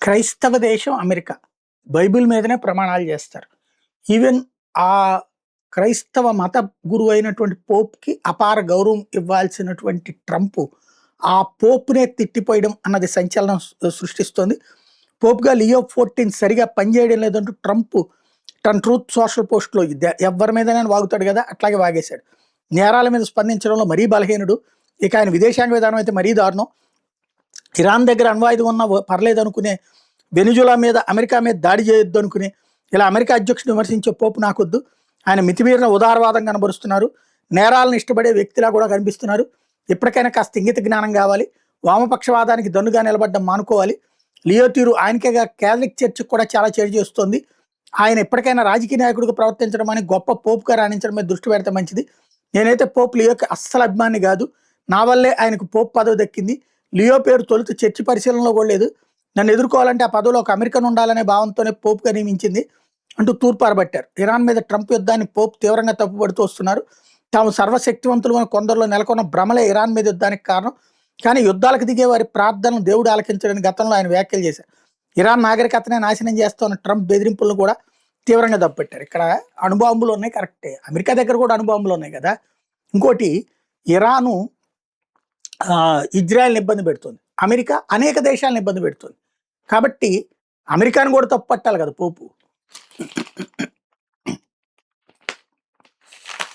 క్రైస్తవ దేశం America. Bible మీదనే ప్రమాణాలు చేస్తారు. ఈవెన్ ఆ క్రైస్తవ మత గురువైనటువంటి పోప్‌కి అపార గౌరవం ఇవ్వాల్సినటువంటి ట్రంపు, ఆ పోప్‌నే తిట్టిపోయడం అన్నది సంచలనం సృష్టిస్తోంది. పోప్‌గా లియో 14 సరిగ్గా పనిచేయడం లేదంటూ ట్రంప్ తన ట్రూత్ సోషల్ పోస్ట్‌లో ఎవ్వరి మీదైనా వాగుతాడు కదా! అట్లాగే వాగేశాడు. నేరాల మీద స్పందించడంలో మరీ బలహీనుడు. ఇక ఆయన విదేశాంగ విధానం అయితే మరీ దారుణం. ఇరాన్ దగ్గర అణ్వాయుధం ఉన్నా పర్లేదనుకునే వెనిజులా మీద, అమెరికా మీద దాడి చేయొద్దు అనుకుని, ఇలా అమెరికా అధ్యక్షుడు విమర్శించే పోపు నాకొద్దు. ఆయన మితిమీరిన ఉదారవాదం కనబరుస్తున్నారు. నేరాలను ఇష్టపడే వ్యక్తిలా కూడా కనిపిస్తున్నారు. ఎప్పటికైనా కాస్త ఇంగిత జ్ఞానం కావాలి. వామపక్షవాదానికి దన్నుగా నిలబడ్డం మానుకోవాలి. లియో తీరు ఆయనకేగా కేథలిక్ చర్చికి కూడా చాలా చేటు చేస్తోంది. ఆయన ఎప్పటికైనా రాజకీయ నాయకుడిగా ప్రవర్తించడం అని గొప్ప పోపుగా రాణించడం మీద దృష్టి పెడితే మంచిది. నేనైతే పోప్ లియోకి అస్సలు అభిమాని కాదు. నా వల్లే ఆయనకు పోప్ పదవి దక్కింది. లియో పేరు తొలుత చర్చి పరిశీలనలో కూడా లేదు. నన్ను ఎదుర్కోవాలంటే ఆ పదవిలో ఒక అమెరికన్ ఉండాలనే భావంతోనే పోప్గా నియమించింది అంటూ తూర్పారబట్టారు. ఇరాన్ మీద ట్రంప్ యుద్ధాన్ని పోప్ తీవ్రంగా తప్పుపడుతూ వస్తున్నారు. తాము సర్వశక్తివంతులు అని కొందరిలో నెలకొన్న భ్రమలే ఇరాన్ మీద యుద్ధానికి కారణం. కానీ యుద్ధాలకు దిగే వారి ప్రార్థనలు దేవుడు ఆలకించడానికి గతంలో ఆయన వ్యాఖ్యలు చేశారు. ఇరాన్ నాగరికతనే నాశనం చేస్తున్న ట్రంప్ బెదిరింపులను కూడా తీవ్రంగా తప్పుపెట్టారు. ఇక్కడ అణుబాంబులు ఉన్నాయి, కరెక్టే. అమెరికా దగ్గర కూడా అణుబాంబులు ఉన్నాయి కదా. ఇంకోటి, ఇరాను ఇజ్రాయెల్ని ఇబ్బంది పెడుతుంది. అమెరికా అనేక దేశాలను ఇబ్బంది పెడుతుంది. కాబట్టి అమెరికాను కూడా తప్పు పట్టాలి కదా పోపు.